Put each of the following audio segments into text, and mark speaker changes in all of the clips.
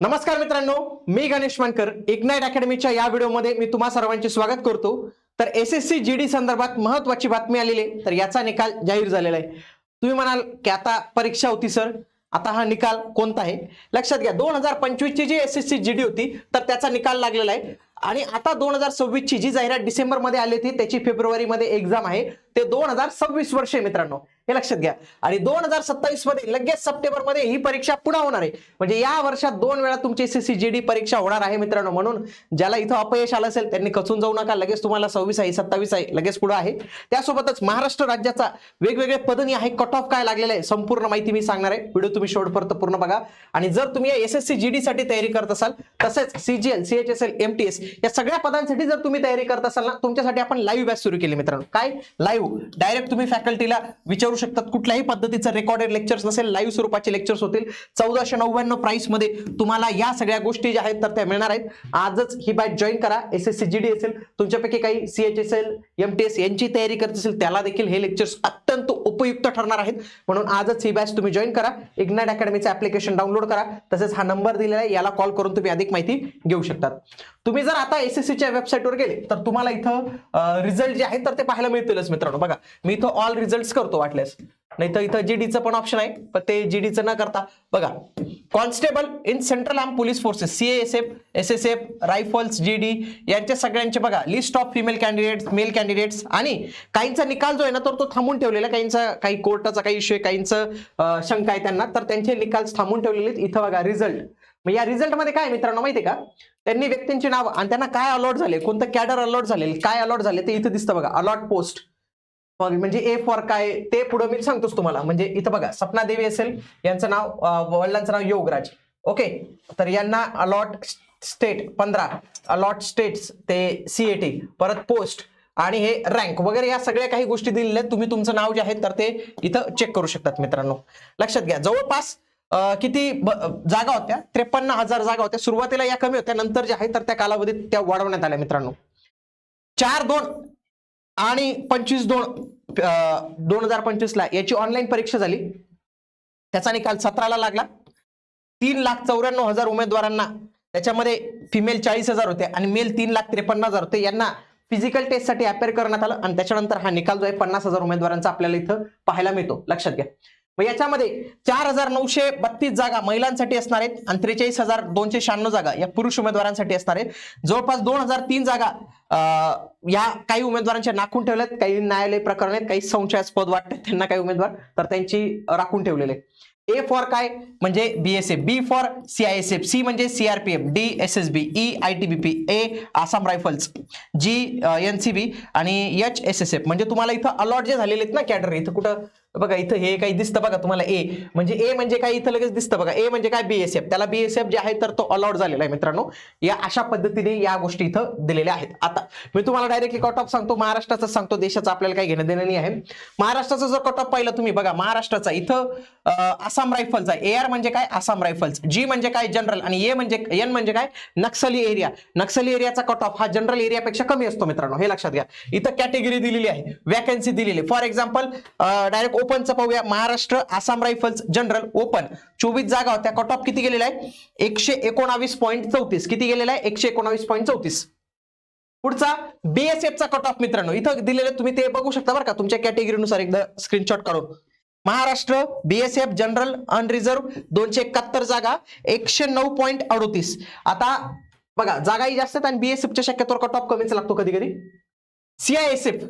Speaker 1: नमस्कार मित्रांनो, मी गणेश मानकर. इग्नाइट अकॅडमीच्या या व्हिडिओमध्ये मी तुम्हा सर्वांचे स्वागत करतो. तर एसएससी जीडी संदर्भात महत्त्वाची बातमी आलेली आहे. तर याचा निकाल जाहीर झालेला आहे. तुम्ही म्हणाल की आता परीक्षा होती सर, आता हा निकाल कोणता आहे? लक्षात घ्या, 2025 ची जी एसएससी जीडी होती तर त्याचा निकाल लागलेला आहे. आणि आता 2026 ची जी जाहिरात डिसेंबर मध्ये आली होती त्याची फेब्रुवारी मध्ये एक्झाम आहे. ते 2026 वर्ष आहे मित्रांनो, हे लक्षात घ्या. आणि 2027 मध्ये लगेच सप्टेंबर मध्ये ही परीक्षा पुन्हा होणार आहे. म्हणजे या वर्षात 2 वेळा तुमची एसएससी जीडी परीक्षा होणार आहे मित्रांनो. म्हणून ज्याला इथं अपयश आलं असेल त्यांनी खचून जाऊ नका. लगेच तुम्हाला 26 आहे, 27 आहे, लगेच पुढे आहे. त्यासोबतच महाराष्ट्र राज्याचा वेगवेगळे पदनी आहे, कट ऑफ काय लागलेला आहे, संपूर्ण माहिती मी सांगणार आहे. व्हिडिओ तुम्ही शेवटपर्यंत पूर्ण बघा. आणि जर तुम्ही एसएससी जीडी साठी तयारी करत असाल, तसेच सीजीएल, सीएचएसएल, एमटीएस या सगळ्या पदांसाठी जर तुम्ही तयारी करत असाल ना, तुमच्यासाठी आपण लाईव्ह बॅच सुरू केली मित्रांनो. काय लाईव्ह? डायरेक्ट तुम्ही फॅकल्टीला विचारू शकतात. कुठल्याही पद्धतीचं रेकॉर्डेड लेक्चर्स नसेल, लाईव्ह स्वरूपाचे लेक्चर्स होतील. 1499 प्राइस मध्ये तुम्हाला या सगळ्या गोष्टी ज्या आहेत तर त्या मिळणार आहेत. आजच ही बॅच जॉईन करा. एसएससी जीडी असेल, तुमच्यापैकी काही सीएचएसएल, एमटीएस यांची तयारी करत असेल त्याला देखील हे लेक्चर्स अत्यंत उपयुक्त ठरणार आहेत. म्हणून आजच ही बॅच तुम्ही जॉईन करा. इग्नाइट अकॅडमीचं ऍप्लिकेशन डाउनलोड करा. तसेच हा नंबर दिलेला आहे, याला कॉल करून तुम्ही अधिक माहिती घेऊ शकतात. तुम्ही जर आता एसएससीच्या वेबसाईटवर गेले तर तुम्हाला इथं रिझल्ट जे आहेत तर ते पाहायला मिळतीलच मित्रांनो. बघा, मी इथं ऑल रिझल्ट करतो वाटल्यास, नाही तर इथं जीडीचं पण ऑप्शन आहे, पण ते जीडीचं न करता बघा, constable in central arm police forces, CASF, SSF, rifles, GD यांच्या सगळ्यांचे बघा list of female candidates, male candidates. आणि काहींचा निकाल जो आहे ना तर तो थांबून ठेवलेला, काहींचा काही कोर्टाचा काही इश्यू आहे, काहींचं शंका आहे त्यांना, तर त्यांचे निकाल थांबून ठेवलेले आहेत. इथं बघा रिझल्ट. मग या रिझल्ट मध्ये काय मित्रांनो माहितीये का, त्यांनी व्यक्तींची नाव आणि त्यांना काय अलॉट झाले, कोणतं कॅडर अलॉट झाले, काय अलॉट झाले ते इथं दिसतं बघा. अलॉट पोस्ट म्हणजे ए फॉर काय ते पुढे मी सांगतोच तुम्हाला. म्हणजे इथं बघा, सपना देवी असेल, यांचं नाव, वडिलांचं नाव योगराज. ओके, तर यांना अलॉट स्टेट 15, अलॉट स्टेट्स ते सीएटी, परत पोस्ट आणि हे रँक वगैरे या सगळ्या काही गोष्टी दिलेल्या आहेत. तुम्ही तुमचं नाव जे आहे तर ते इथं चेक करू शकतात मित्रांनो. लक्षात घ्या, जवळपास किती जागा होत्या? 53,000 जागा होत्या. सुरुवातीला या कमी होत्या, नंतर जे आहे तर त्या कालावधीत त्या वाढवण्यात आल्या मित्रांनो. 4/2 आणि 25/2/2025 ला याची ऑनलाईन परीक्षा झाली. त्याचा निकाल 17 लागला. 3,94,000 उमेदवारांना, त्याच्यामध्ये फिमेल 40,000 होते आणि मेल 3,53,000 होते, यांना फिजिकल टेस्ट साठी अपेअर करण्यात आलं. आणि त्याच्यानंतर हा निकाल जो आहे 50,000 उमेदवारांचा आपल्याला इथं पाहायला मिळतो. लक्षात घ्या. मग याच्यामध्ये 4,932 जागा महिलांसाठी असणार आहेत आणि 43,296 जागा या पुरुष उमेदवारांसाठी असणार आहेत. जवळपास 2,003 जागा या काही उमेदवारांच्या राखून ठेवल्यात. काही न्यायालय प्रकरण आहेत, काही संशयास्पद वाटतात त्यांना काही उमेदवार, तर त्यांची राखून ठेवलेले. ए फॉर काय म्हणजे BSF, B for CISF, C म्हणजे CRPF, D SSB, E ITBP, A Assam rifles, G NCB आणि एच एसएसएफ. म्हणजे तुम्हाला इथं अलॉट जे झालेले आहेत ना कॅडर, इथं कुठं बघा, इथं हे काही दिसतं बघा तुम्हाला. ए म्हणजे काय इथं लगेच दिसतं बघा. ए म्हणजे काय बीएसएफ, त्याला बीएसएफ जे आहे तर तो अलॉट झालेला आहे मित्रांनो. या अशा पद्धतीने या गोष्टी इथं दिलेल्या आहेत. आता मी तुम्हाला डायरेक्टली कट ऑफ सांगतो, महाराष्ट्राचा सांगतो, देशाचा आपल्याला काही घेणं देणं नाही आहे. महाराष्ट्राचा जर कट ऑफ पाहिला तुम्ही बघा, महाराष्ट्राचा इथं आसाम रायफल्स आहे. एआर म्हणजे काय? आसाम रायफल्स. जी म्हणजे काय? जनरल. आणि एन म्हणजे काय? नक्सली एरिया. नक्सली एरियाचा कट ऑफ हा जनरल एरियापेक्षा कमी असतो मित्रांनो, हे लक्षात घ्या. इथं कॅटेगरी दिलेली आहे, वॅकन्सी दिलेली. फॉर एक्झाम्पल डायरेक्ट ओपनचं पाहूया. Maharashtra Assam rifles general open 24 जागा होत्या. कट ऑफ किती गेलेला आहे? 119.34. किती गेलेला आहे? 119.34. पुढचा बीएसएफचा कट ऑफ मित्रांनो इथं दिलेले, तुम्ही ते बघू शकता बरं का तुमच्या कॅटेगरीनुसार, एकदा स्क्रीनशॉट काढून. महाराष्ट्र बीएसएफ जनरल अनरिझर्व 271 जागा, 109.38. आता बघा, जागाही जास्त आहेत आणि बीएसएफच्या शक्यतोवर कट ऑफ कमीच लागतो कधी कधी. सीआयएसएफ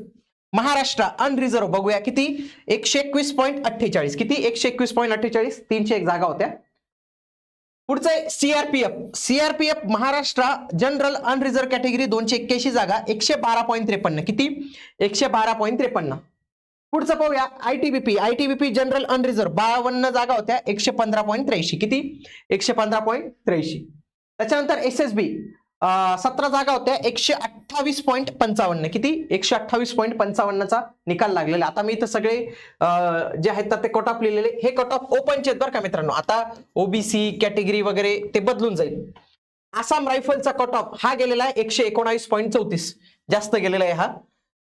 Speaker 1: महाराष्ट्र अनरिझर्व बघूया किती? 121.48. किती? 121.48. 301 जागा होत्या. पुढचं आहे CRPF. CRPF Maharashtra general unreserved category 281 जागा, 112.53. किती? 112.53. पुढचं पाहूया आयटीबीपी. आयटीबीपी जनरल अनरिझर्व 52 जागा होत्या, 115.83. किती? 115.83. त्याच्यानंतर एसएसबी 17 जागा होत्या, 128.55. किती? 128.55चा निकाल लागलेला. आता मी इथं सगळे जे आहेत तर ते कट ऑफ लिहिलेले, हे कट ऑफ ओपनचे आहेत बरं का मित्रांनो. आता ओबीसी कॅटेगरी वगैरे ते बदलून जाईल. आसाम रायफलचा कट ऑफ हा गेलेला आहे 119.34, जास्त गेलेला आहे हा.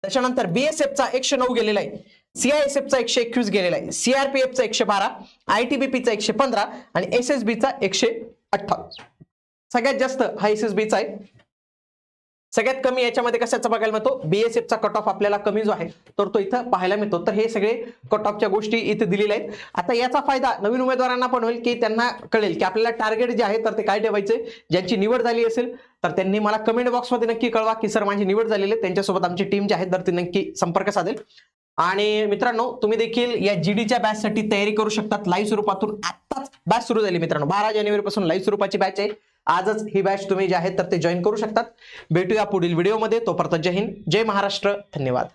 Speaker 1: त्याच्यानंतर बीएसएफचा 109 गेलेला आहे, सीआयएसएफचा 121 गेलेला आहे, सीआरपीएफचा 112, आयटीबीपीचा 115 आणि एसएसबीचा 128. सगळ्यात जास्त हा एसएसबीचा आहे. सगळ्यात कमी याच्यामध्ये कशाचा बघायला मिळतो, बीएसएफचा कट ऑफ आपल्याला कमी जो आहे तर तो इथं पाहायला मिळतो. तर हे सगळे कट ऑफच्या गोष्टी इथे दिलेल्या आहेत. आता याचा फायदा नवीन उमेदवारांना पण होईल की त्यांना कळेल की आपल्याला टार्गेट जे आहे तर ते काय ठेवायचे. ज्यांची निवड झाली असेल तर त्यांनी मला कमेंट बॉक्समध्ये नक्की कळवा की सर माझी निवड झालेली आहे, त्यांच्यासोबत आमची टीम जी आहे तर ती नक्की संपर्क साधेल. आणि मित्रांनो तुम्ही देखील या जीडीच्या बॅचसाठी तयारी करू शकतात लाईव्ह स्वरूपातून. आत्ताच बॅच सुरू झाली मित्रांनो, 12 जानेवारी पासून लाईव्ह स्वरूपाची बॅच आहे. आजच ही बॅच तुम्ही जे आहे तर ते जॉईन करू शकतात. भेटूया पुढील व्हिडिओमध्ये. तोपर्यंत जय हिंद, जय महाराष्ट्र, धन्यवाद.